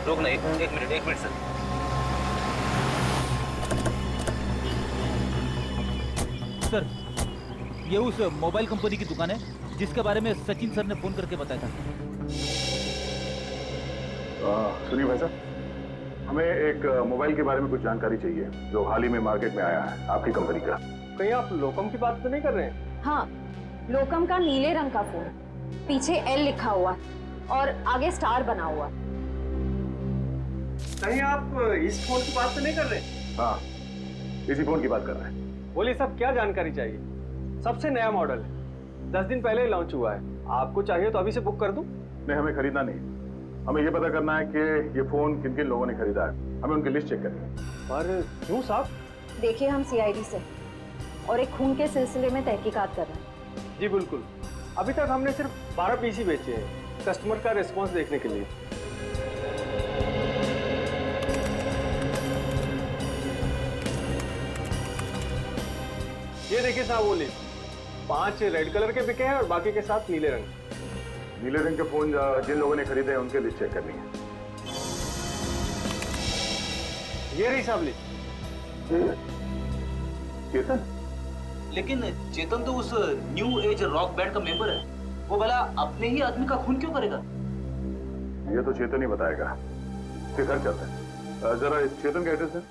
रोकना, एक minute sir. Sir, ये उस मोबाइल कंपनी की दुकान है जिसके बारे में सचिन सर ने फोन करके बताया था। सुनिए भाई साहब, हमें एक मोबाइल के बारे में कुछ जानकारी चाहिए जो हाल ही में मार्केट में आया है आपकी कंपनी का। कहीं आप लोकम की बात तो नहीं कर रहे हैं? हाँ, लोकम का नीले रंग का फोन, पीछे एल लिखा हुआ और आगे स्टार बना हुआ। कहीं आप इस फोन की बात तो नहीं कर रहे? हाँ, इसी फोन की बात कर रहे हैं। बोलिए साहब, क्या जानकारी चाहिए? सबसे नया मॉडल है, 10 दिन पहले लॉन्च हुआ है। आपको चाहिए तो अभी से बुक कर दूं? नहीं, हमें खरीदना नहीं, हमें ये पता करना है कि ये फोन किन किन लोगों ने खरीदा है। हमें उनकी लिस्ट चेक करनी है। पर क्यों साहब? देखिए, हम सीआईडी से और एक खून के सिलसिले में तहकीकात कर रहे हैं। जी बिल्कुल, अभी तक हमने सिर्फ 12 पीसी बेचे हैं, कस्टमर का रिस्पॉन्स देखने के लिए। ये देखिए साहब, वो लिस्ट 5 रेड कलर के बिके हैं और बाकी के 7 नीले रंग। नीले रंग के फोन जिन लोगों ने खरीदे हैं उनके लिस्ट चेक करनी है। ये रही साहब लिस्ट। चेतन? लेकिन चेतन तो उस न्यू एज रॉक बैंड का मेंबर है, वो भला अपने ही आदमी का खून क्यों करेगा? ये तो चेतन ही बताएगा। फिर घर चलते हैं। जरा इस चेतन का एड्रेस है।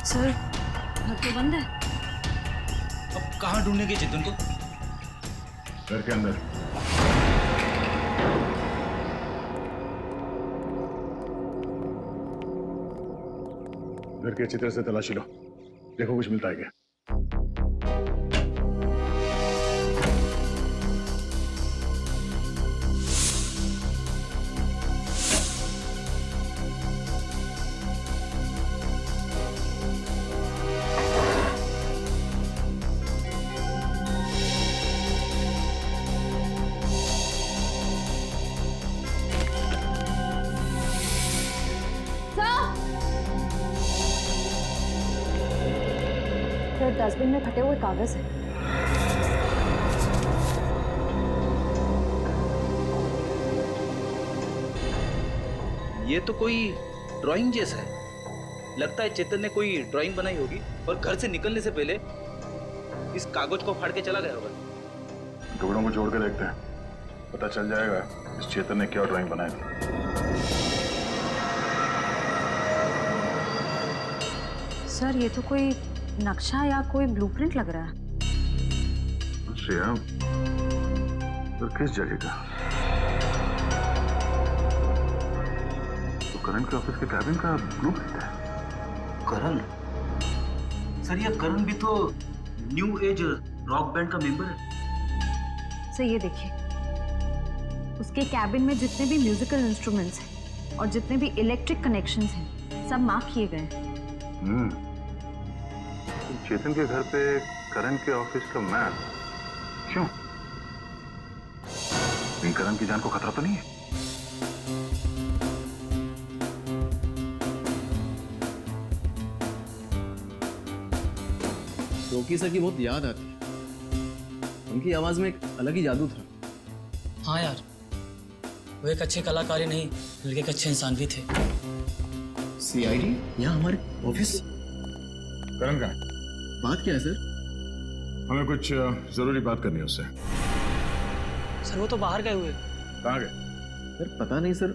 सर, घर तो बंद है। अब कहाँ ढूंढेंगे चेतन को? घर के अंदर। घर के अच्छी तरह से तलाशी लो, देखो कुछ मिलता है क्या। सर, डस्टबिन में फटे हुए कागज है। ये तो कोई ड्राइंग जैसा है। लगता है चेतन ने कोई ड्राइंग बनाई होगी और घर से निकलने से पहले इस कागज को फाड़ के चला गया होगा। टुकड़ों को जोड़ के देखते हैं, पता चल जाएगा इस चेतन ने क्या ड्राइंग बनाई थी। सर, ये तो कोई नक्शा या कोई ब्लूप्रिंट लग रहा है। श्रेया, तो किस जगह का? तो करण के ऑफिस के कैबिन का ब्लूप्रिंट है। करण? सर, ये करण भी तो न्यू एज रॉक बैंड का मेंबर है। सर, ये देखिए, उसके कैबिन में जितने भी म्यूजिकल इंस्ट्रूमेंट्स हैं और जितने भी इलेक्ट्रिक कनेक्शंस हैं, सब मार्क किए गए हैं। चेतन के घर पे करण के ऑफिस का मैप क्यों? करण की जान को खतरा तो नहीं है? रोकी सर की बहुत याद आती है। उनकी आवाज में एक अलग ही जादू था। हाँ यार, वो एक अच्छे कलाकार ही नहीं बल्कि एक अच्छे इंसान भी थे। सीआईडी यहाँ हमारे ऑफिस? करण का बात क्या है सर? हमें कुछ जरूरी बात करनी है उससे। सर, वो तो बाहर गए हुए। कहाँ गए? सर पता नहीं सर।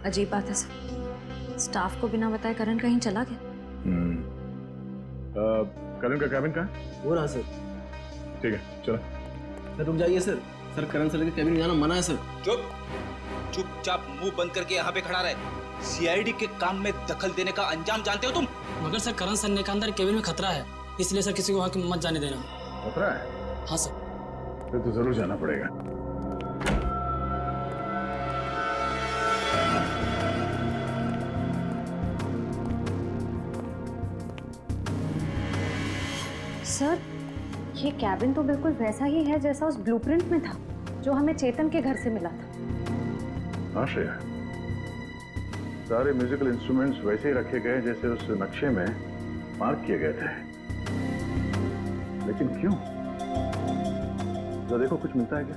अजीब बात है सर, स्टाफ को बिना बताए करण कहीं चला गया। करण का कैबिन कहाँ है? हो रहा सर। ठीक है, चलो। सर रुक जाइए सर। सर करण सर के कैबिन में जाना मना है सर। चुपचाप मुंह बंद करके यहाँ पे खड़ा रहे। सीआईडी के काम में दखल देने का अंजाम जानते हो तुम? मगर सर, करण सर ने कहा अंदर केबिन में खतरा है, इसलिए सर किसी को वहां मत जाने देना। खतरा है? हाँ सर। फिर तो जरूर जाना पड़ेगा। सर, ये कैबिन तो बिल्कुल वैसा ही है जैसा उस ब्लूप्रिंट में था जो हमें चेतन के घर से मिला था। हाँ श्रेया, सारे म्यूजिकल इंस्ट्रूमेंट्स वैसे ही रखे गए जैसे उस नक्शे में मार्क किए गए थे। लेकिन क्यों? तो देखो कुछ मिलता है क्या?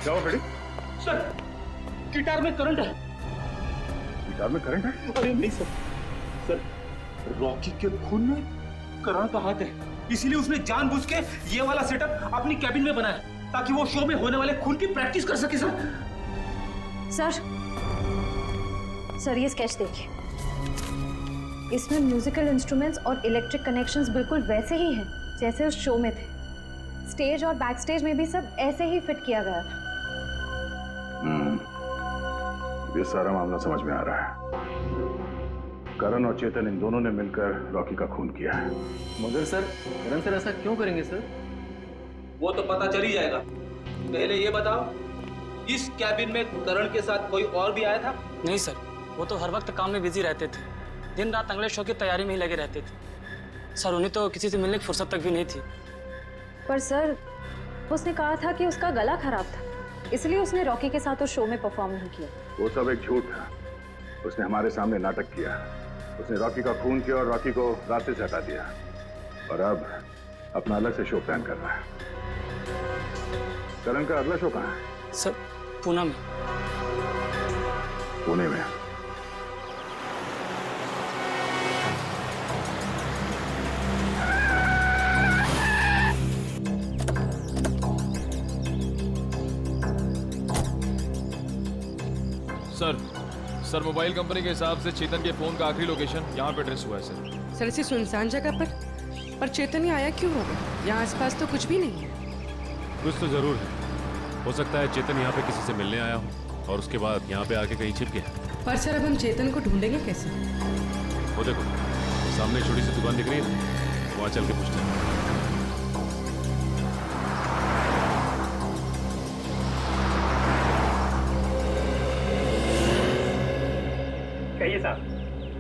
क्या हुआ फ्रेडी? सर गिटार में करंट है। गिटार में करंट है? अरे नहीं सर, सर रॉकी के खून में करण का हाथ है, इसीलिए उसने जानबूझ के ये वाला सेटअप अपनी कैबिन में बनाया ताकि वो शो में होने वाले खून की प्रैक्टिस कर सके। सर ये स्केच देखिए, इसमें म्यूजिकल इंस्ट्रूमेंट्स और इलेक्ट्रिक कनेक्शंस बिल्कुल वैसे ही हैं जैसे उस शो में थे। स्टेज और बैक स्टेज में भी सब ऐसे ही फिट किया गया था। ये सारा मामला समझ में आ रहा है। करण और चेतन इन दोनों ने मिलकर रॉकी का खून किया है। मगर सर करण सर ऐसा क्यों करेंगे सर? वो तो पता चल ही जाएगा। पहले ये बताओ, इस कैबिन में करण के साथ कोई और भी आया था? नहीं सर, वो तो हर वक्त काम में बिजी रहते थे, दिन रात अगले शो की तैयारी में ही लगे रहते थे। सर उन्हें तो किसी से मिलने की फुर्सत तक भी नहीं थी। पर सर उसने कहा था कि उसका गला खराब था, इसलिए उसने रॉकी के साथ उस शो में परफॉर्म नहीं किया। वो सब एक झूठ था। उसने हमारे सामने नाटक किया। उसने रॉकी का खून किया और रॉकी को रास्ते से हटा दिया, और अब अपना अलग से शो प्लान कर रहा है। करण का अगला शो कहाँ है? सर पूना में। पुणे में? सर मोबाइल कंपनी के हिसाब से चेतन के फोन का आखिरी लोकेशन यहाँ पे ट्रेस हुआ है सर इसी सुनसान जगह पर चेतन ही आया क्यों होगा? यहाँ आसपास तो कुछ भी नहीं है। कुछ तो जरूर है। हो सकता है चेतन यहाँ पे किसी से मिलने आया हो और उसके बाद यहाँ पे आके कहीं छिप गया। पर सर अब हम चेतन को ढूंढेंगे कैसे? वो देखो सामने छोटी सी दुकान दिख रही है, वहाँ चल के पूछते हैं। कहिए साहब,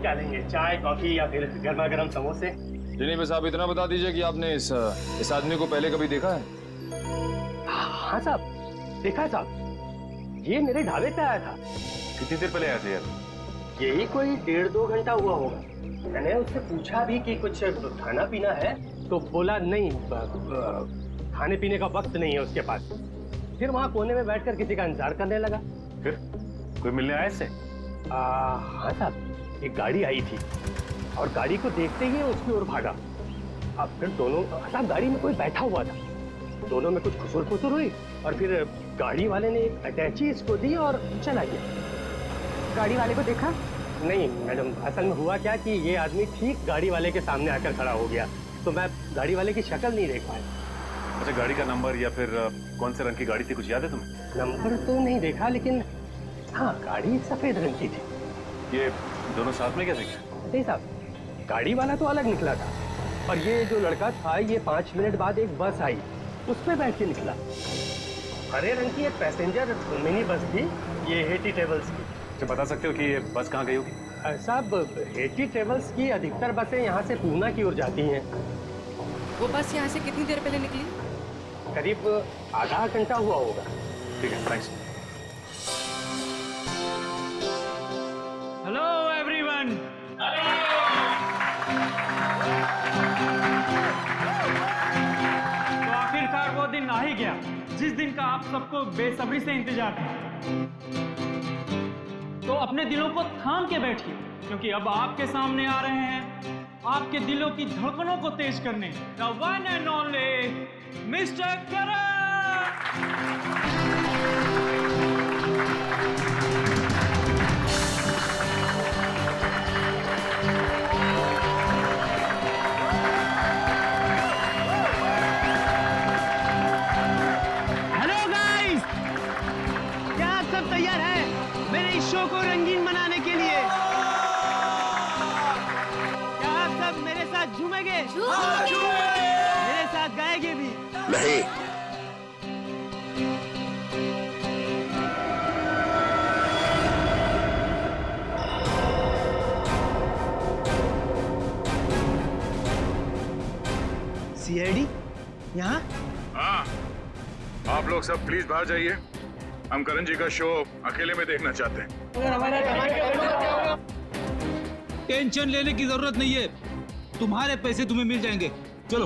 क्या लेंगे? चाय, कॉफी या फिर गर्मा गर्म समोसे? नहीं बस आप इतना बता दीजिए कि आपने इस आदमी को पहले कभी देखा है? हाँ साहब, देखा है साहब। ये मेरे ढाबे पे आया था। कितनी देर पहले आए थे यार? यही कोई 1.5-2 घंटा हुआ होगा। मैंने उससे पूछा भी कि कुछ खाना पीना है, तो बोला नहीं, खाने पीने का वक्त नहीं है उसके पास। फिर वहाँ कोने में बैठकर किसी का इंतजार करने लगा। फिर कोई मिलने आया इससे? हाँ साहब, एक गाड़ी आई थी और गाड़ी को देखते ही उसकी ओर भागा। अब फिर दोनों, साहब गाड़ी में कोई बैठा हुआ था, दोनों में कुछ खुसुर हुई और फिर गाड़ी वाले ने एक अटैची इसको दी और चला गया। गाड़ी वाले को देखा? नहीं मैडम, असल में हुआ क्या कि ये आदमी ठीक गाड़ी वाले के सामने आकर खड़ा हो गया, तो मैं गाड़ी वाले की शक्ल नहीं देख पाया। अच्छा, गाड़ी का नंबर या फिर कौन से रंग की गाड़ी थी, कुछ याद है तुम्हें? नंबर तो नहीं देखा, लेकिन हाँ गाड़ी सफेद रंग की थी। ये दोनों साथ में क्या देखे? नहीं साहब, गाड़ी वाला तो अलग निकला था, और ये जो लड़का था, ये 5 मिनट बाद एक बस आई, उस पर बैठ के निकला। हरे रंग की एक पैसेंजर मिनी बस थी, ये हेटी ट्रेवल्स की। अच्छा, बता सकते हो कि ये बस कहाँ गई होगी? साहब हेटी ट्रेवल्स की अधिकतर बसें यहाँ से पूना की ओर जाती हैं। वो बस यहाँ से कितनी देर पहले निकली? करीब आधा घंटा हुआ होगा। ठीक है, थैंक्स। Hello everyone. तो आखिरकार वो दिन आ ही गया जिस दिन का आप सबको बेसब्री से इंतजार था। तो अपने दिलों को थाम के बैठिए, क्योंकि अब आपके सामने आ रहे हैं आपके दिलों की धड़कनों को तेज करने the one and only mister Karan. Show को रंगीन बनाने के लिए क्या आप सब मेरे साथ झूमेंगे? मेरे साथ गाएंगे भी? नहीं। सीआईडी यहाँ? हाँ, आप लोग सब प्लीज बाहर जाइए। हम करण जी का शो अकेले में देखना चाहते हैं। टेंशन लेने की जरूरत नहीं है, तुम्हारे पैसे तुम्हें मिल जाएंगे। चलो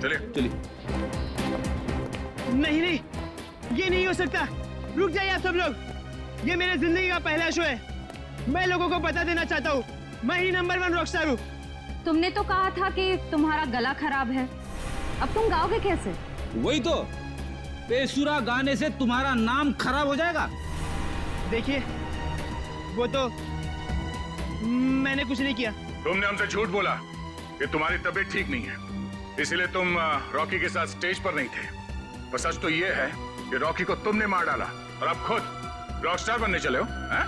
चलिए चलिए। नहीं नहीं, ये नहीं हो सकता। रुक जाइए आप सब लोग, ये मेरे जिंदगी का पहला शो है। मैं लोगों को बता देना चाहता हूँ, मैं ही नंबर 1 रॉकस्टार हूँ। तुमने तो कहा था कि तुम्हारा गला खराब है, अब तुम गाओगे कैसे? वही तो, बेसुरा गाने से तुम्हारा नाम खराब हो जाएगा। देखिए, वो तो मैंने कुछ नहीं किया। तुमने हमसे झूठ बोला कि तुम्हारी तबीयत ठीक नहीं है, इसीलिए तुम रॉकी के साथ स्टेज पर नहीं थे। पर सच तो ये है कि रॉकी को तुमने मार डाला और अब खुद रॉकस्टार बनने चले हो, हैं?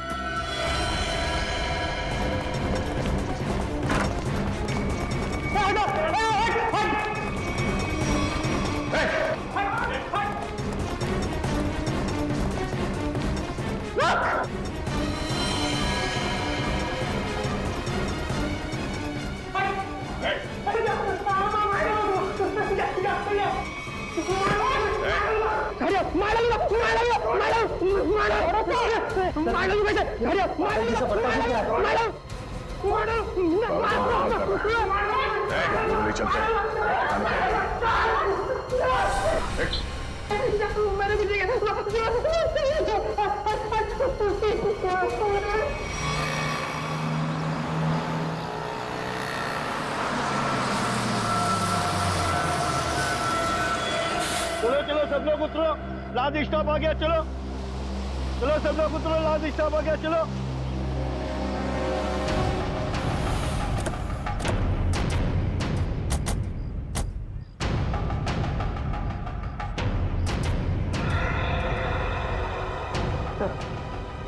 चलो चलो सब लोग उतरो, लास्ट स्टॉप आ गया। चलो चलो सब लोग उतरो, लास्ट स्टॉप आ गया। चलो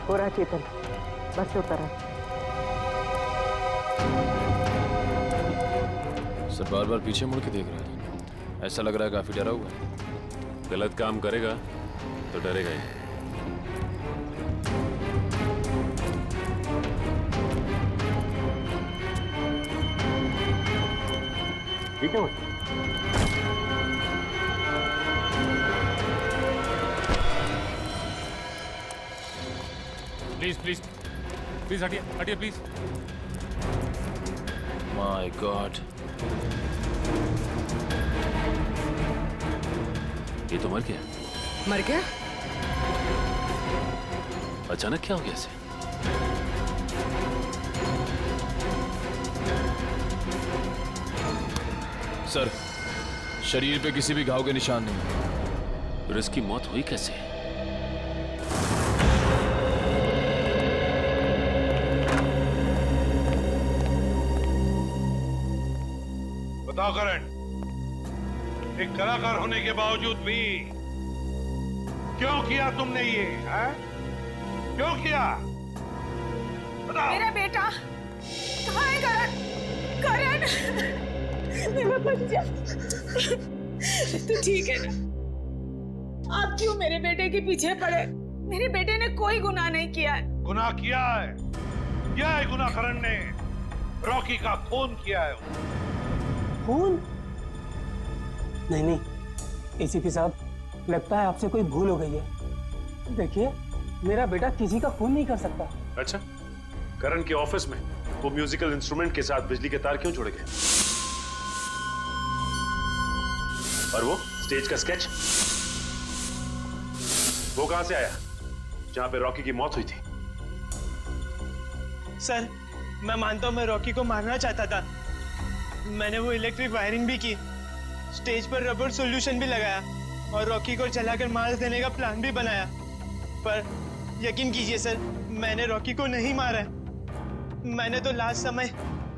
हो रहा चेतन, बस से उतर रहा। सर बार बार पीछे मुड़ के देख रहा है, ऐसा लग रहा है काफी डरा हुआ है। गलत काम करेगा तो डरेगा ही। ठीक है। प्लीज प्लीज प्लीज हटिए हटिए प्लीज। माय गॉड, ये तो मर गया। मर गया? अचानक क्या हो गया इसे? सर शरीर पे किसी भी घाव के निशान नहीं। फिर इसकी मौत हुई कैसे? बताओ करण, एक कलाकार होने के बावजूद भी क्यों किया तुमने ये? है? क्यों किया? बताओ। मेरा बेटा कहाँ है? करण, करण, मेरा बच्चा, तू ठीक है ना? आप क्यों मेरे बेटे के पीछे पड़े? मेरे बेटे ने कोई गुनाह नहीं किया है। गुनाह किया है, क्या है गुनाह? करण ने रॉकी का खून किया है। खून? नहीं नहीं एसीपी साहब, लगता है आपसे कोई भूल हो गई है। देखिए, मेरा बेटा किसी का खून नहीं कर सकता। अच्छा, करण के ऑफिस में वो म्यूजिकल इंस्ट्रूमेंट के साथ बिजली के तार क्यों जोड़े गए? और वो स्टेज का स्केच, वो कहां से आया जहां पे रॉकी की मौत हुई थी? सर, मैं मानता हूं मैं रॉकी को मारना चाहता था। मैंने वो इलेक्ट्रिक वायरिंग भी की, स्टेज पर रबर सॉल्यूशन भी लगाया और रॉकी को जलाकर मार देने का प्लान भी बनाया। पर यकीन कीजिए सर, मैंने रॉकी को नहीं मारा है। मैंने तो लास्ट समय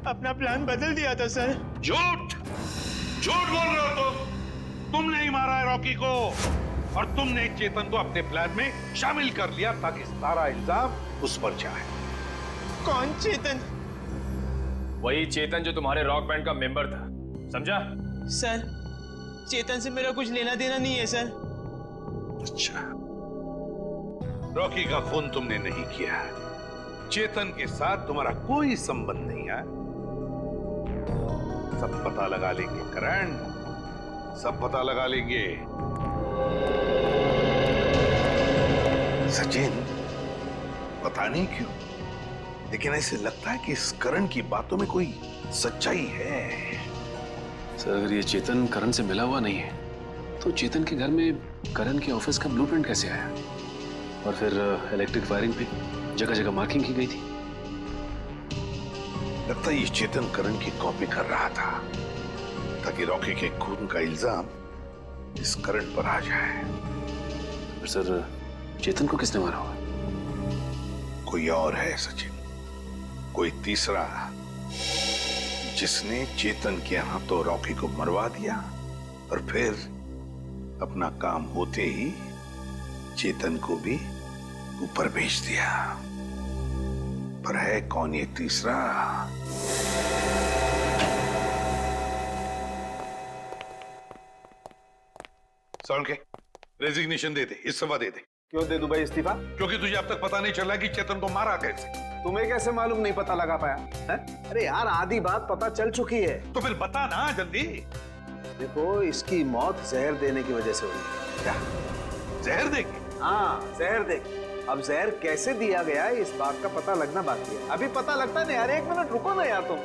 अपना प्लान बदल दिया था सर। झूठ झूठ बोल रहे हो तुम नहीं मारा है रॉकी को, और तुमने चेतन को अपने प्लान में शामिल कर लिया ताकि सारा इल्जाम उस पर जाए। कौन चेतन? वही चेतन जो तुम्हारे रॉक बैंड का मेंबर था, समझा? सर, चेतन से मेरा कुछ लेना देना नहीं है सर। अच्छा, रॉकी का खून तुमने नहीं किया है, चेतन के साथ तुम्हारा कोई संबंध नहीं है। सब पता लगा लेंगे करण, सब पता लगा लेंगे। सचिन, पता नहीं क्यों, लेकिन ऐसे लगता है कि इस करण की बातों में कोई सच्चाई है। सर, अगर ये चेतन करण से मिला हुआ नहीं है तो चेतन के घर में करण के ऑफिस का ब्लूप्रिंट कैसे आया? और फिर इलेक्ट्रिक वायरिंग पे जगह जगह मार्किंग की गई थी। लगता है ये चेतन करण की कॉपी कर रहा था ताकि रॉकी के खून का इल्जाम इस करण पर आ जाए। फिर सर, चेतन को किसने मारा होगा? कोई और है सचिन, कोई तीसरा, जिसने चेतन के हाथों रॉकी को मरवा दिया और फिर अपना काम होते ही चेतन को भी ऊपर भेज दिया। पर है कौन ये तीसरा? साउंड के रेजिग्नेशन दे दे, इस्तीफा दे दे। क्यों दे दूं भाई इस्तीफा? क्योंकि तुझे अब तक पता नहीं चला कि चेतन को मारा कैसे। तुम्हें कैसे मालूम नहीं पता लगा पाया है? अरे यार, आधी बात पता चल चुकी है। तो फिर बता ना जल्दी। देखो, इसकी मौत जहर देने की वजह से हुई है। क्या जहर देगी? हाँ, जहर देगी। अब जहर कैसे दिया गया इस बात का पता लगना बाकी है। अभी पता लगता नहीं यार, 1 मिनट रुको ना यार तुम।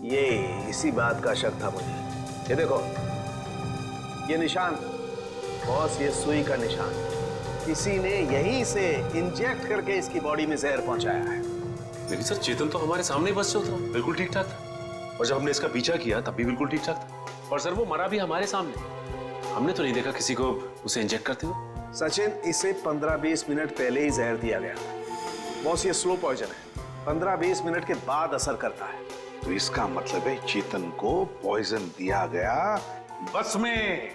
ये इसी बात का शक था मुझे। ये देखो, ये निशान बॉस, ये सुई का निशान किसी ने यहीं से इंजेक्ट करके इसकी बॉडी में जहर पहुंचाया है। लेकिन सर, चेतन तो हमारे सामने बस से उतरा, बिल्कुल ठीक ठाक था। और जब हमने इसका पीछा किया तब भी बिल्कुल ठीक ठाक था। और सर, वो मरा भी हमारे सामने। हमने तो नहीं देखा किसी को उसे इंजेक्ट करते हुए। सचिन, इसे 15-20 मिनट पहले ही जहर दिया गया था। बॉस, ये स्लो पॉइजन है, 15-20 मिनट के बाद असर करता है। तो इसका मतलब है चेतन को पॉइजन दिया गया बस में।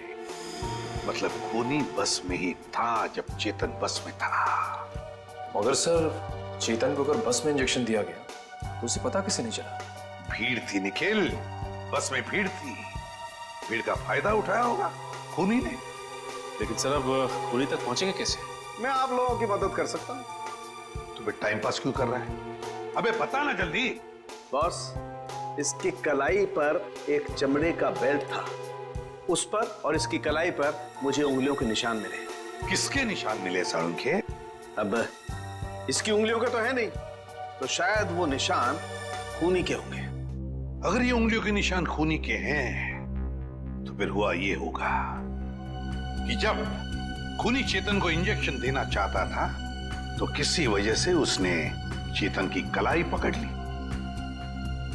मतलब खूनी बस में ही था जब चेतन बस में था। मगर सर, चेतन को अगर बस में इंजेक्शन दिया गया तो उसे पता कैसे नहीं चला? भीड़ थी निखिल, बस में भीड़ थी। भीड़ का फायदा उठाया होगा खूनी ने। लेकिन सर, अब खूनी तक पहुंचेंगे कैसे? मैं आप लोगों की मदद कर सकता हूँ। तो फिर टाइम पास क्यों कर रहा है? अबे पता ना जल्दी। बॉस, इसकी कलाई पर एक चमड़े का बेल्ट था, उस पर और इसकी कलाई पर मुझे उंगलियों के निशान मिले। किसके निशान मिले सारुण के? अब इसकी उंगलियों के तो है नहीं, तो शायद वो निशान खूनी के होंगे। अगर ये उंगलियों के निशान खूनी के हैं तो फिर हुआ ये होगा कि जब खूनी चेतन को इंजेक्शन देना चाहता था तो किसी वजह से उसने चेतन की कलाई पकड़ ली,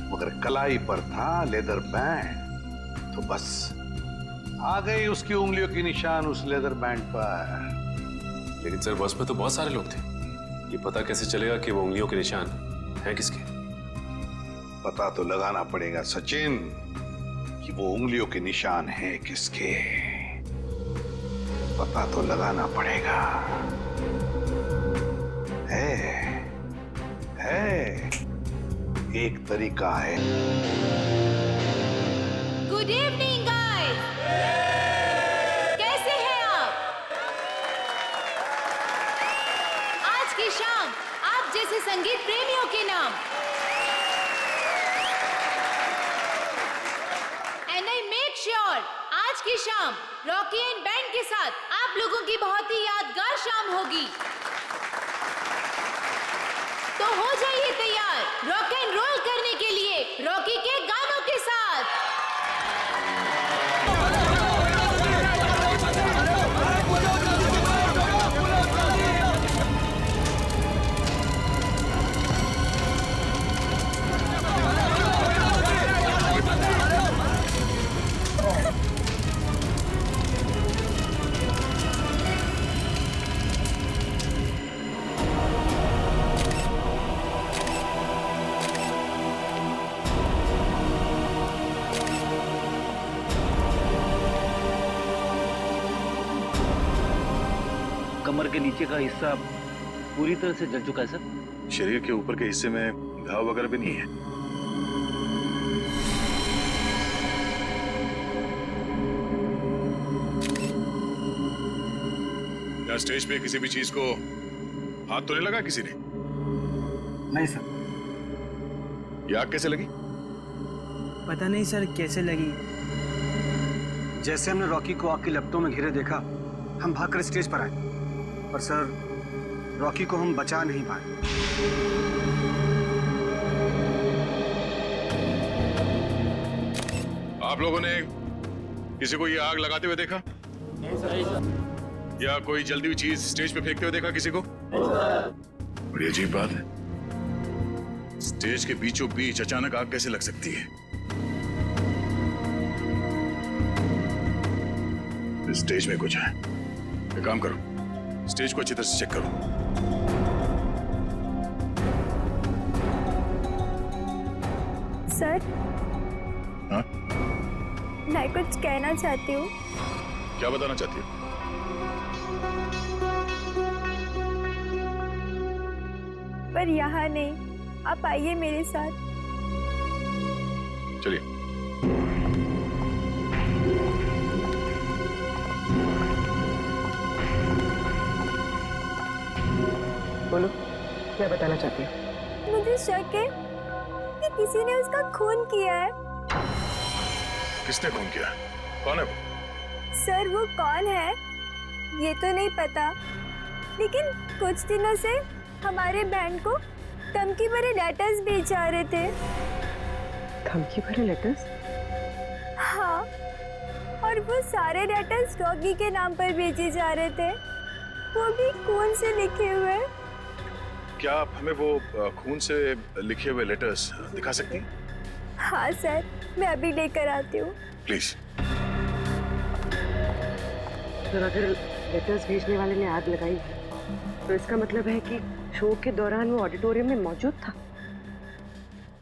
मगर कलाई पर था लेदर बैंड, तो बस आ गए उसकी उंगलियों के निशान उस लेदर बैंड पर। लेकिन सर, बस में तो बहुत सारे लोग थे, ये पता कैसे चलेगा कि वो उंगलियों के निशान हैं किसके? पता तो लगाना पड़ेगा सचिन कि वो उंगलियों के निशान हैं किसके। पता तो लगाना पड़ेगा। है एक तरीका है। गुड इवनिंग गाइस, कैसे हैं आप? आज की शाम आप जैसे संगीत प्रेमियों के नाम एंड आई मेक श्योर आज की शाम रॉकी एंड बैंड के साथ आप लोगों की बहुत ही यादगार शाम होगी। तो हो जाइए तैयार रॉक एंड रोल करने के लिए रॉकी के गानों के साथ। कमर के नीचे का हिस्सा पूरी तरह से जल चुका है सर। शरीर के ऊपर के हिस्से में घाव वगैरह भी नहीं है। क्या यहाँ स्टेज पे किसी भी चीज को हाथ तो नहीं लगा किसी ने? नहीं सर। ये आग कैसे लगी? पता नहीं सर कैसे लगी। जैसे हमने रॉकी को आग की लपटों में घिरे देखा, हम भागकर स्टेज पर आए, पर सर रॉकी को हम बचा नहीं पाए। आप लोगों ने किसी को ये आग लगाते हुए देखा? या कोई जल्दी हुई चीज स्टेज पे फेंकते हुए देखा किसी को? बड़ी अजीब बात है, स्टेज के बीचों बीच अचानक आग कैसे लग सकती है? स्टेज में कुछ है। एक काम करो, स्टेज को अच्छी तरह से चेक करो। सर, हाँ? मैं कुछ कहना चाहती हूँ। क्या बताना चाहती हो? पर यहाँ नहीं, आप आइए मेरे साथ। चलिए। बोलो, क्या बताना चाहती हो? मुझे शक है कि किसी ने उसका खून किया है। किसने खून किया? कौन है वो? सर वो कौन है ये तो नहीं पता, लेकिन कुछ दिनों से हमारे बैंड को धमकी भरे लेटर्स भेज आ रहे थे। धमकी भरे लेटर्स? हाँ, और वो सारे लेटर्स रॉकी के नाम पर भेजे जा रहे थे, वो भी खून से लिखे हुए। क्या आप हमें वो खून से लिखे हुए लेटर्स दिखा सकती हैं? हाँ सर, मैं अभी लेकर आती हूँ। प्लीज। सर अगर लेटर्स भेजने वाले ने आग लगाई है तो इसका मतलब है कि शो के दौरान वो ऑडिटोरियम में मौजूद था।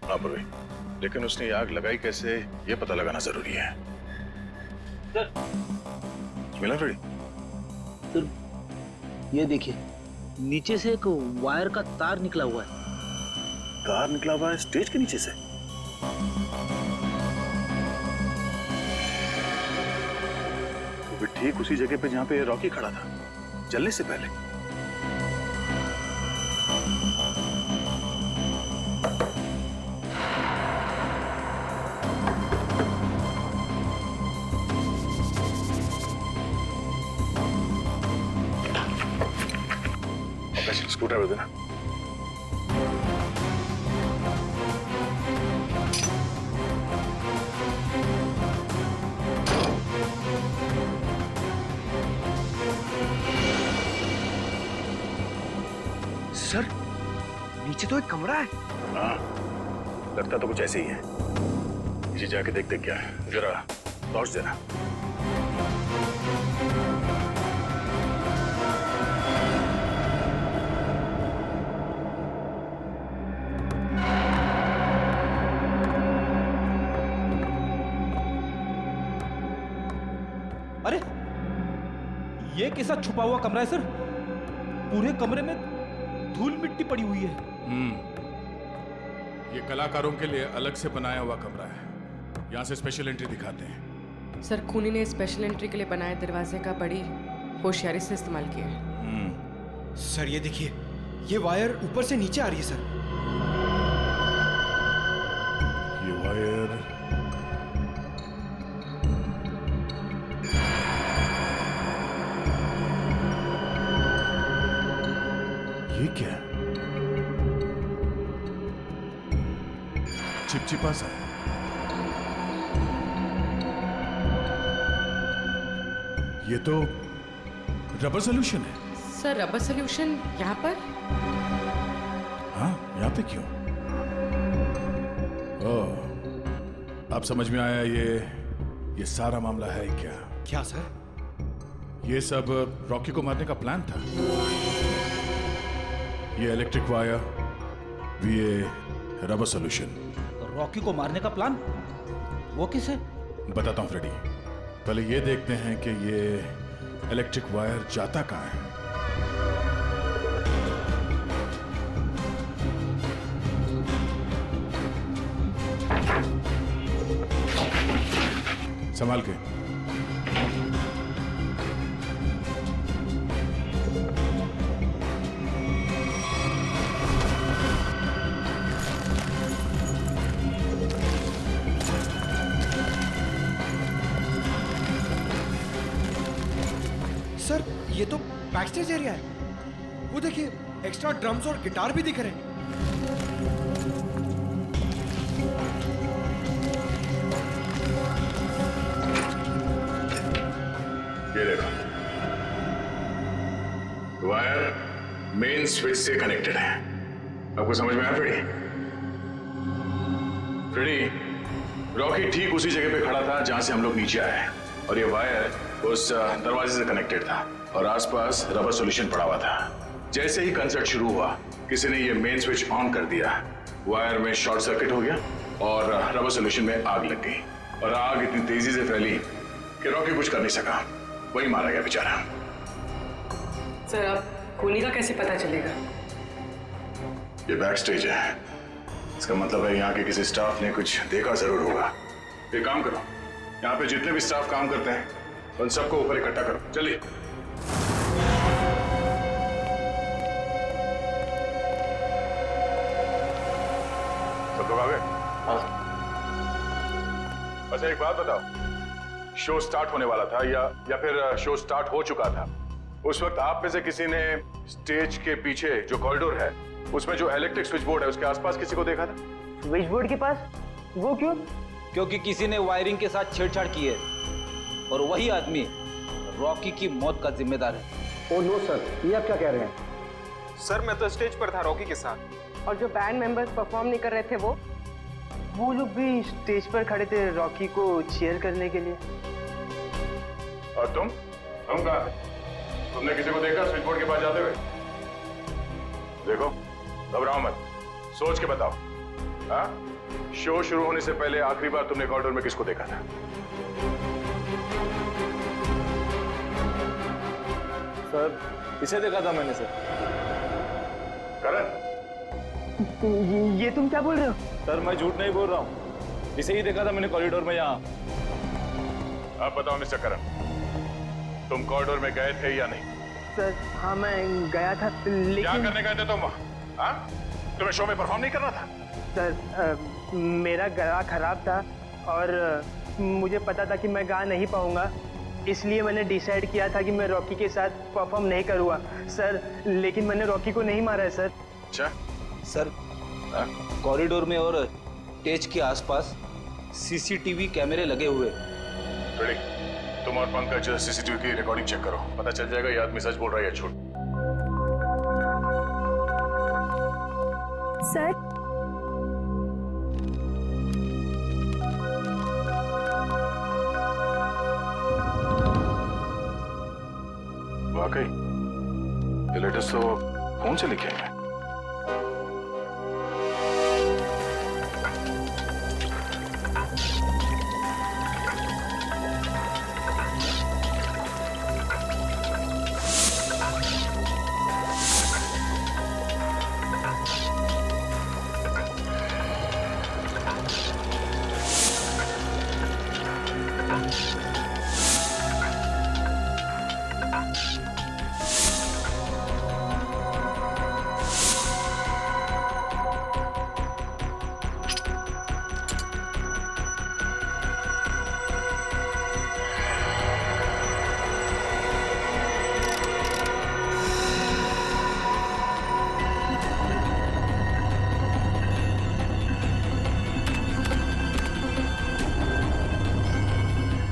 हाँ पूर्वी, लेकिन उसने आग लगाई कैसे ये पता लगाना जरूरी है। सर, मिला फ्रेडी? सर ये देखिए, नीचे से एक वायर का तार निकला हुआ है। तार निकला हुआ है स्टेज के नीचे से? वो भी ठीक उसी जगह पे जहां पे रॉकी खड़ा था जलने से पहले। स्क्रू ड्राइवर देना। सर, नीचे तो एक कमरा है। हाँ, लगता तो कुछ ऐसे ही है। नीचे जाके देखते क्या है। जरा टॉर्च देना। अरे ये कैसा छुपा हुआ कमरा है सर? पूरे कमरे में धूल मिट्टी पड़ी हुई है। ये कलाकारों के लिए अलग से बनाया हुआ कमरा है। यहाँ से स्पेशल एंट्री दिखाते हैं। सर खूनी ने स्पेशल एंट्री के लिए बनाए दरवाजे का बड़ी होशियारी से इस्तेमाल किया है। सर ये देखिए, ये वायर ऊपर से नीचे आ रही है सर। ये वायर ये क्या है? चिपचिपा सा। ये तो रबर सॉल्यूशन है। सर रबर सॉल्यूशन यहाँ पर? हाँ, यहाँ पे क्यों? ओह, अब समझ में आया। ये सारा मामला है क्या? क्या सर? ये सब रॉकी को मारने का प्लान था। ये इलेक्ट्रिक वायर, ये रबर सॉल्यूशन। रॉकी को मारने का प्लान? वो किसे? बताता हूँ फ्रेडी। पहले ये देखते हैं कि ये इलेक्ट्रिक वायर जाता कहाँ है। संभाल के। ये तो बैक स्टेज एरिया है। वो देखिए, एक्स्ट्रा ड्रम्स और गिटार भी दिख रहे हैं। ये देखो, वायर मेन स्विच से कनेक्टेड है। आपको समझ में आया फ्रेडी? फ्रेडी, रॉकी ठीक उसी जगह पे खड़ा था जहां से हम लोग नीचे आए हैं, और ये वायर उस दरवाजे से कनेक्टेड था और आसपास रबर सॉल्यूशन पड़ा हुआ था। जैसे ही कंसर्ट शुरू हुआ, किसी ने ये मेन स्विच ऑन कर दिया, वायर में शॉर्ट सर्किट हो गया और रबर सॉल्यूशन में आग लग गई, और आग इतनी तेजी से फैली कि रॉकी कुछ कर नहीं सका, वही मारा गया बेचारा। सर, अब खूनी का कैसे पता चलेगा? ये बैक स्टेज है, इसका मतलब है यहाँ के किसी स्टाफ ने कुछ देखा जरूर होगा। एक काम करो, यहाँ पे जितने भी स्टाफ काम करते हैं उन सबको ऊपर इकट्ठा करो, चलिए। सब लोग आ गए? अच्छा एक बात बताओ, शो स्टार्ट होने वाला था या फिर शो स्टार्ट हो चुका था? उस वक्त आप में से किसी ने स्टेज के पीछे जो कॉरिडोर है उसमें जो इलेक्ट्रिक स्विच बोर्ड है उसके आसपास किसी को देखा था? स्विच बोर्ड के पास? वो क्यों? क्योंकि किसी ने वायरिंग के साथ छेड़छाड़ की है और वही आदमी रॉकी की मौत का जिम्मेदार है। ओ नो सर, ये आप क्या कह रहे हैं? सर मैं तो स्टेज पर था रॉकी के साथ। और जो बैंड मेंबर्स परफॉर्म नहीं कर रहे थे वो लोग भी स्टेज पर खड़े थे रॉकी को चीयर करने के लिए। और तुम कहाँ थे? तुमने किसी को देखा स्विच बोर्ड के पास जाते हुए? देखो, घबराओ मत, सोच के बताओ। हाँ? शो शुरू होने से पहले आखिरी बार तुमने कॉरिडोर में किसको देखा था? सर, इसे देखा था मैंने सर। करण, ये तुम क्या बोल रहे हो? सर मैं झूठ नहीं बोल रहा हूँ, इसे ही देखा था मैंने कॉरिडोर में यहाँ। आप बताओ मिस्टर करण, तुम कॉरिडोर में गए थे या नहीं? सर हाँ, मैं गया था, लेकिन क्या करने गए थे तुम वहाँ? हाँ? तुम्हें शो में परफॉर्म नहीं करना था? सर मेरा गला खराब था और मुझे पता था कि मैं गा नहीं पाऊंगा, इसलिए मैंने डिसाइड किया था कि मैं रॉकी के साथ परफॉर्म नहीं करूँगा सर। लेकिन मैंने रॉकी को नहीं मारा है सर। अच्छा सर, कॉरिडोर में और स्टेज के आसपास सीसीटीवी कैमरे लगे हुए। तुम और पंकज सीसीटीवी की रिकॉर्डिंग चेक करो, पता चल जाएगा ये आदमी सच बोल रहा है या झूठ। सर, वाकई ये लेटर्स तो फोन से लिखे हैं।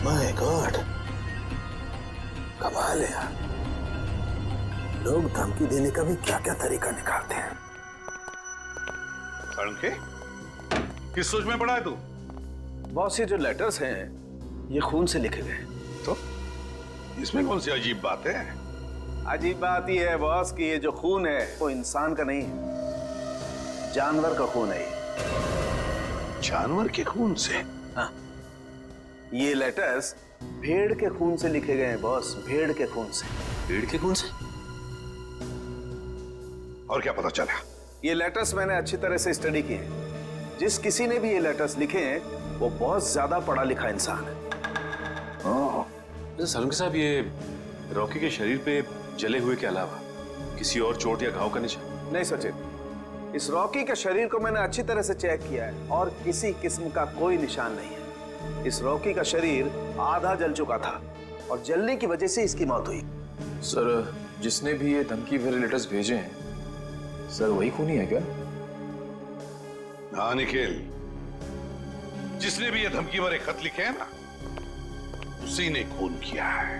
माय गॉड, कमाल है यार, लोग धमकी देने का भी क्या क्या तरीका निकालते हैं। के किस सोच में पड़ा है तू? बॉस, ये जो लेटर्स हैं ये खून से लिखे गए। तो इसमें कौन सी अजीब बात है? अजीब बात यह है बॉस कि ये जो खून है वो इंसान का नहीं है, जानवर का खून है ये। जानवर के खून से? हाँ, ये लेटर्स भेड़ के खून से लिखे गए हैं बॉस, भेड़ के खून से। भेड़ के खून से? और क्या पता चला? ये लेटर्स मैंने अच्छी तरह से स्टडी किए हैं। जिस किसी ने भी ये लेटर्स लिखे हैं वो बहुत ज्यादा पढ़ा लिखा इंसान है। सलूनके साहब, ये रॉकी के शरीर पे जले हुए के अलावा किसी और चोट या घाव का निशान? नहीं सचिन, इस रॉकी के शरीर को मैंने अच्छी तरह से चेक किया है और किसी किस्म का कोई निशान नहीं है। इस रॉकी का शरीर आधा जल चुका था और जलने की वजह से इसकी मौत हुई। सर जिसने भी ये धमकी भरे लेटर्स भेजे हैं सर वही खूनी है क्या? हाँ निखिल, जिसने भी ये धमकी भरे खत लिखे हैं ना उसी ने खून किया है।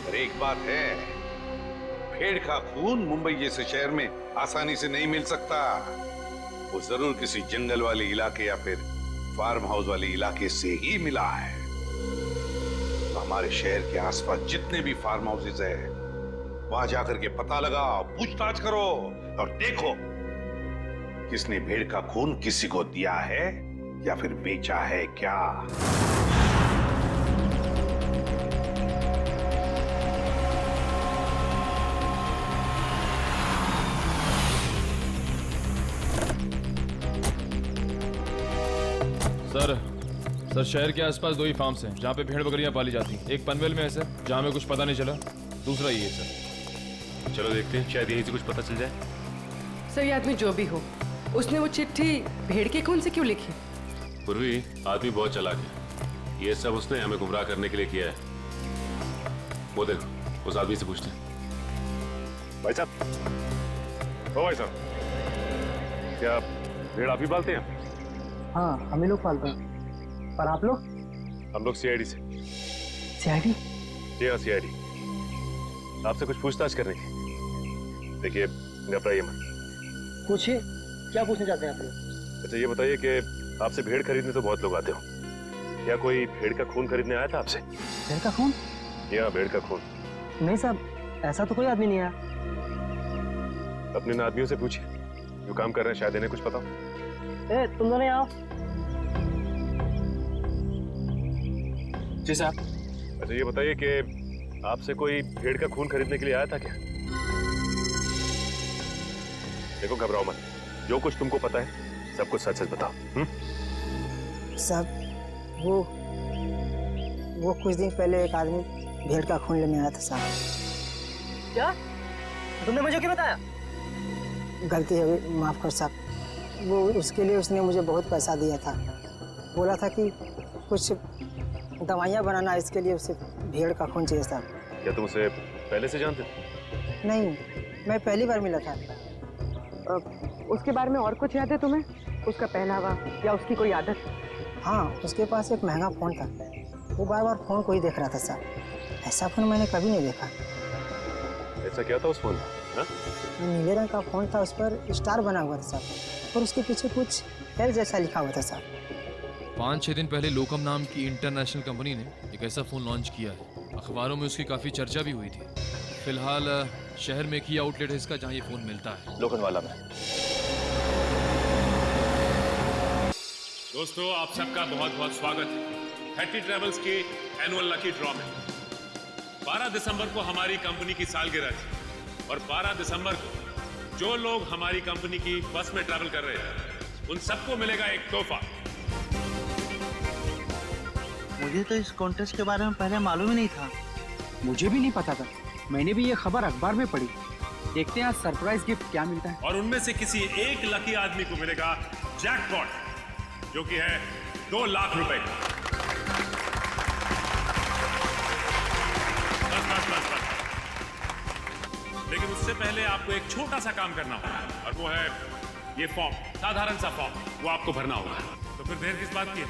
और एक बात है, भेड़ का खून मुंबई जैसे शहर में आसानी से नहीं मिल सकता। वो जरूर किसी जंगल वाले इलाके या फिर फार्म हाउस वाले इलाके से ही मिला है। तो हमारे शहर के आसपास जितने भी फार्म हाउसेस है वहां जाकर के पता लगाओ, पूछताछ करो और देखो किसने भेड़ का खून किसी को दिया है या फिर बेचा है क्या। सर शहर के आसपास 2 ही फार्म्स हैं जहाँ पे भेड़ बकरियां पाली जाती हैं। एक पनवेल में है सर, जहाँ में कुछ पता नहीं चला। दूसरा ये है सर। चलो देखते हैं, शायद यहीं से कुछ पता चल जाए। सर ये आदमी जो भी हो, उसने वो चिट्ठी भेड़ के खून से क्यों लिखी? पूर्वी आदमी बहुत चालाक है, ये सब उसने हमें गुमराह करने के लिए किया है। वो देखो, उस आदमी से पूछते हैं। भाई साहब, ओ भाई साहब, क्या भेड़ आप ही पालते हैं? हाँ हम ही लोग पालते हैं। पर आप लोग? हम लोग सीआईडी से। सीआईडी? जी हाँ सीआईडी। आपसे कुछ पूछताछ करनी है। देखिए घबराइए मत। पूछिए, क्या पूछना चाहते हैं आप लोग? अच्छा ये बताइए कि आपसे भेड़ खरीदने तो बहुत लोग आते हो, क्या कोई भेड़ का खून खरीदने आया था आपसे? भेड़ का खून? या भेड़ का खून? नहीं साहब, ऐसा तो कोई आदमी नहीं आया। अपने इन आदमियों से पूछिए जो काम कर रहे हैं, शायद इन्हें कुछ पता हो। ए, तुम दोनों आओ। जी साहब। अच्छा ये बताइए कि आपसे कोई भेड़ का खून खरीदने के लिए आया था क्या? देखो घबराओ मत, जो कुछ तुमको पता है सब कुछ सच सच बताओ। साहब वो कुछ दिन पहले एक आदमी भेड़ का खून लेने आया था साहब। क्या? तुमने मुझे क्यों बताया? गलती है, माफ कर साहब। वो उसके लिए उसने मुझे बहुत पैसा दिया था, बोला था कि कुछ दवाइयाँ बनाना, इसके लिए उसे भेड़ का खून चाहिए था। क्या तुम उसे पहले से जानते थे? नहीं, मैं पहली बार मिला था। उसके बारे में और कुछ याद है तुम्हें? उसका पहनावा या उसकी कोई आदत? हाँ, उसके पास एक महंगा फ़ोन था, वो बार बार फ़ोन को ही देख रहा था साहब। ऐसा फ़ोन मैंने कभी नहीं देखा। ऐसा क्या था उस फोन में? नीले रंग का फ़ोन था, उस पर स्टार बना हुआ था साहब, और उसके पीछे कुछ एल जैसा लिखा हुआ था साहब। 5-6 दिन पहले लोकम नाम की इंटरनेशनल कंपनी ने एक ऐसा फ़ोन लॉन्च किया है। अखबारों में उसकी काफ़ी चर्चा भी हुई थी। फिलहाल शहर में एक ही आउटलेट है इसका जहाँ ये फ़ोन मिलता है, लोखंडवाला में। दोस्तों आप सबका बहुत बहुत स्वागत है हैट्टी ट्रेवल्स के एनुअल लकी ड्रॉ में। 12 दिसंबर को हमारी कंपनी की सालगिरह थी और 12 दिसंबर को जो लोग हमारी कंपनी की बस में ट्रैवल कर रहे हैं उन सबको मिलेगा एक तोहफा। मुझे तो इस कॉन्टेस्ट के बारे में पहले मालूम ही नहीं था। मुझे भी नहीं पता था, मैंने भी ये खबर अखबार में पढ़ी। देखते हैं आज सरप्राइज गिफ्ट क्या मिलता है। और उनमें से किसी एक लकी आदमी को मिलेगा जैकपॉट, जो कि है 2 लाख रुपए का। बस। लेकिन उससे पहले आपको एक छोटा सा काम करना होगा और वो है ये फॉर्म, साधारण सा फॉर्म, वो आपको भरना होगा। तो फिर देर किस बात की है,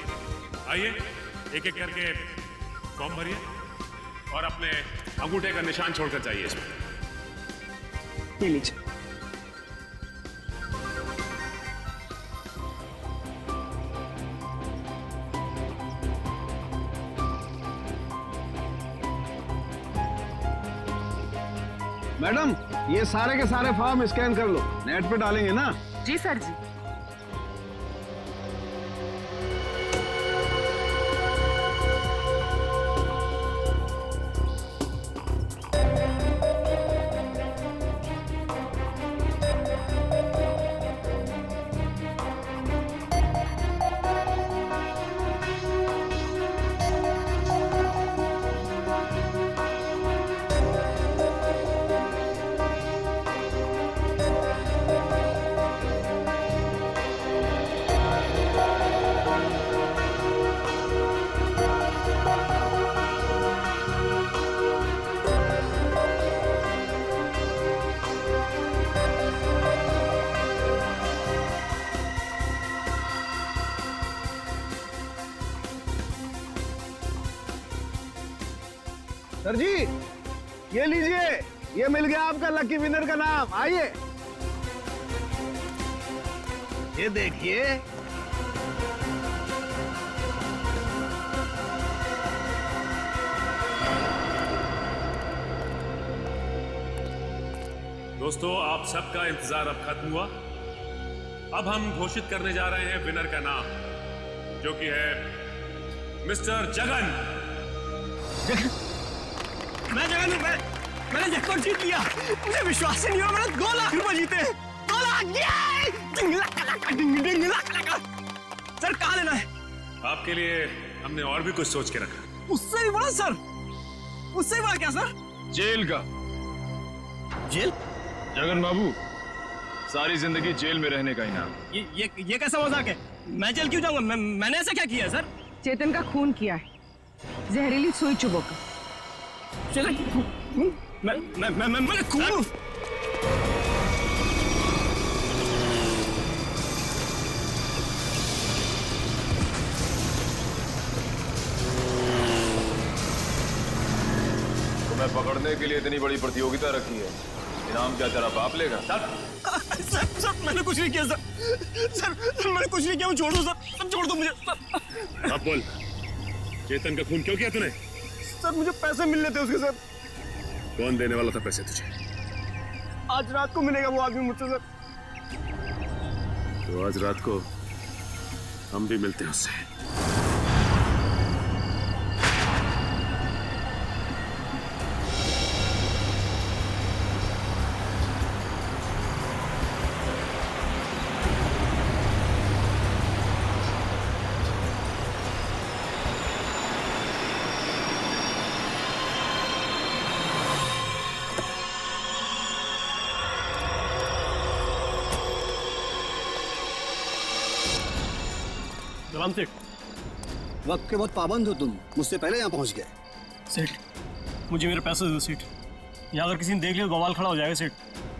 आइए एक एक करके फॉर्म भरिए और अपने अंगूठे का निशान छोड़कर जाइए इसमें। ये लीजिए। मैडम ये सारे के सारे फॉर्म स्कैन कर लो, नेट पे डालेंगे ना। जी सर जी। सर जी, ये लीजिए, ये मिल गया आपका लकी विनर का नाम। आइए, ये देखिए। दोस्तों, आप सबका इंतजार अब खत्म हुआ। अब हम घोषित करने जा रहे हैं विनर का नाम, जो कि है मिस्टर जगन। मैं जगन हूं। मैंने जैकपॉट जीत लिया। मुझे विश्वास ही नहीं हुआ, मैंने 2 लाख रुपए जीते। 2 लाख! सर, कहाँ लेना है? आपके लिए हमने और भी कुछ सोच के रखा। उससे भी बड़ा सर? उससे भी बड़ा क्या सर? जेल का। जेल? जगन बाबू, सारी जिंदगी जेल में रहने का इनाम। ये कैसा मजाक है? मैं जेल क्यों जाऊंगा? मैंने ऐसा क्या किया है सर? चेतन का खून किया है, जहरीली सुई चुभोकर। चेतन, मैंने खून? तुम्हें पकड़ने के लिए इतनी बड़ी प्रतियोगिता रखी है, इनाम क्या तेरा बाप लेगा? सर, मैंने कुछ नहीं किया सर, मैंने कुछ नहीं किया। मैं छोड़ दो सर, छोड़ दो मुझे सर। अब बोल, चेतन का खून क्यों किया तूने? सर, मुझे पैसे मिलने थे उसके सर। कौन देने वाला था पैसे तुझे? आज रात को मिलेगा वो आदमी मुझसे सर। तो आज रात को हम भी मिलते हैं उससे। राम सेठ, वक्त के बहुत पाबंद हो तुम, मुझसे पहले यहाँ पहुँच गए। सेठ, मुझे मेरे पैसे दे दो सेठ। यहाँ अगर किसी ने देख लिया तो बवाल खड़ा हो जाएगा सेठ।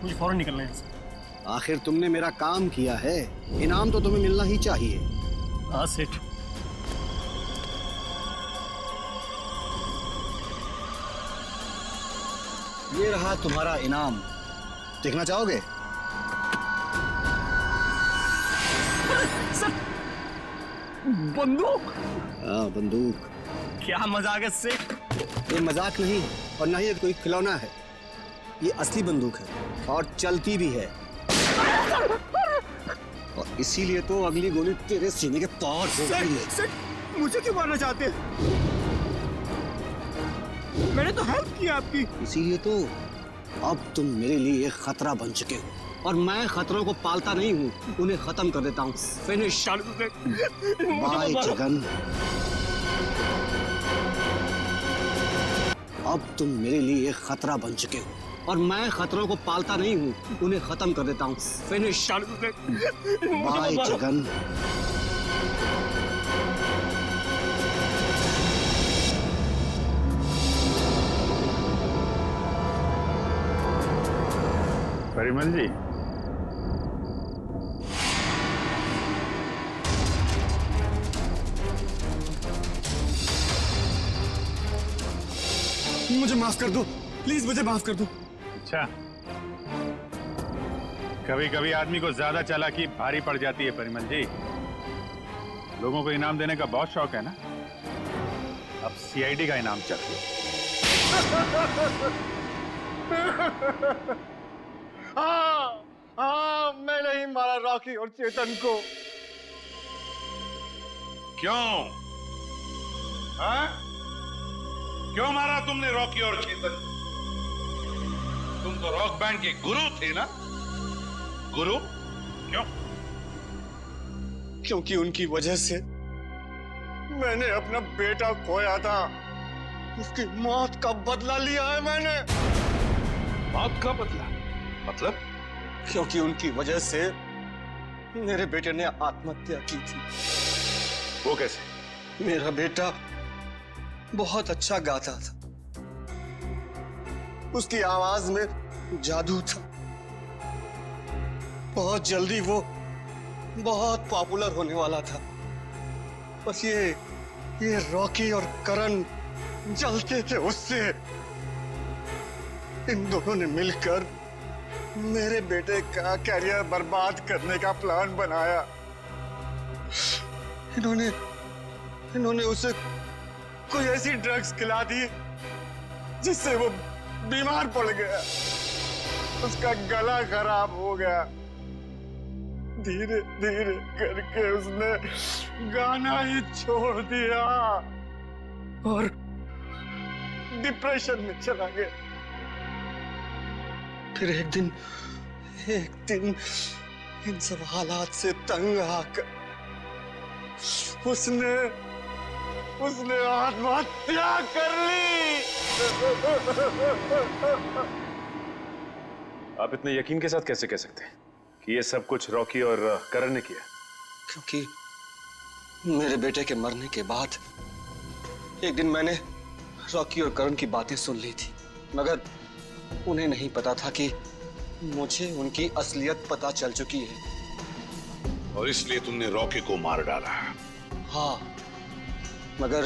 मुझे फौरन निकलना है से। आखिर तुमने मेरा काम किया है, इनाम तो तुम्हें मिलना ही चाहिए। हाँ सेठ। ये रहा तुम्हारा इनाम, देखना चाहोगे? बंदूक? हाँ, बंदूक। क्या मजाक है सेठ? ये मजाक नहीं और ना ही ये कोई खिलौना है, ये असली बंदूक है और चलती भी है। और इसीलिए तो अगली गोली तेरे सीने के पार हो गई है। सेठ, मुझे क्यों मारना चाहते हैं? मैंने तो हेल्प की आपकी। इसीलिए तो अब तुम मेरे लिए एक खतरा बन चुके हो और मैं खतरों को पालता नहीं हूँ, उन्हें खत्म कर देता हूँ। फिनिश। बाय जगन। अब तुम मेरे लिए एक खतरा बन चुके हो और मैं खतरों को पालता नहीं हूँ, उन्हें खत्म कर देता हूँ। फिनिश। बाय जगन। परिमल जी, मुझे माफ कर दो, प्लीज मुझे माफ कर दो। अच्छा, कभी कभी आदमी को ज्यादा चालाकी भारी पड़ जाती है परिमल जी। लोगों को इनाम देने का बहुत शौक है ना, अब सीआईडी का इनाम चाहिए। हाँ, मैंने ही मारा रॉकी और चेतन को। क्यों? हाँ? क्यों मारा तुमने रॉकी और चेतन? तुम तो रॉक बैंड के गुरु थे ना? गुरु? क्यों? क्योंकि उनकी वजह से मैंने अपना बेटा खोया था। उसकी मौत का बदला लिया है मैंने। मौत का बदला? मतलब? क्योंकि उनकी वजह से मेरे बेटे ने आत्महत्या की थी। वो कैसे? मेरा बेटा बहुत अच्छा गाता था, उसकी आवाज में जादू था। बहुत जल्दी वो बहुत पॉपुलर होने वाला था। बस ये रॉकी और करण जलते थे उससे। इन दोनों ने मिलकर मेरे बेटे का कैरियर बर्बाद करने का प्लान बनाया। इन्होंने उसे कोई ऐसी ड्रग्स खिला दी जिससे वो बीमार पड़ गया, उसका गला खराब हो गया। धीरे धीरे करके उसने गाना ही छोड़ दिया और डिप्रेशन में चला गया। फिर एक दिन इन सब हालात से तंग आकर उसने आत्महत्या कर ली। आप इतने यकीन के साथ कैसे कह सकते हैं कि ये सब कुछ रॉकी और करण ने किया? क्योंकि मेरे बेटे के मरने के बाद एक दिन मैंने रॉकी और करण की बातें सुन ली थी, मगर उन्हें नहीं पता था कि मुझे उनकी असलियत पता चल चुकी है। और इसलिए तुमने रॉकी को मार डाला? हाँ, मगर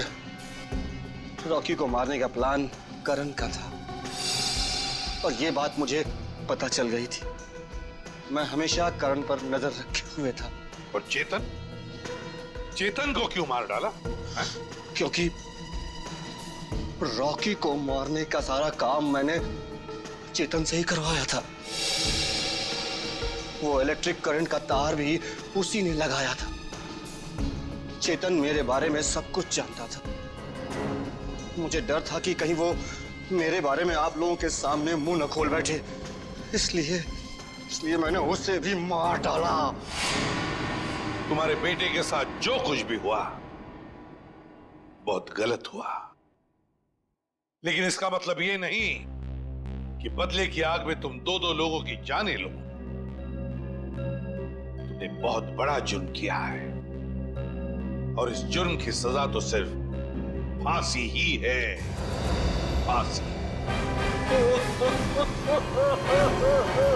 रॉकी को मारने का प्लान करण का था और ये बात मुझे पता चल गई थी। मैं हमेशा करण पर नजर रखे हुए था। और चेतन को क्यों मार डाला? क्योंकि रॉकी को मारने का सारा काम मैंने चेतन से ही करवाया था। वो इलेक्ट्रिक करंट का तार भी उसी ने लगाया था। चेतन मेरे बारे में सब कुछ जानता था। मुझे डर था कि कहीं वो मेरे बारे में आप लोगों के सामने मुंह न खोल बैठे, इसलिए मैंने उसे भी मार डाला। तुम्हारे बेटे के साथ जो कुछ भी हुआ बहुत गलत हुआ, लेकिन इसका मतलब ये नहीं कि बदले की आग में तुम दो लोगों की जानें लो। तुमने बहुत बड़ा जुर्म किया है और इस जुर्म की सजा तो सिर्फ फांसी ही है, फांसी।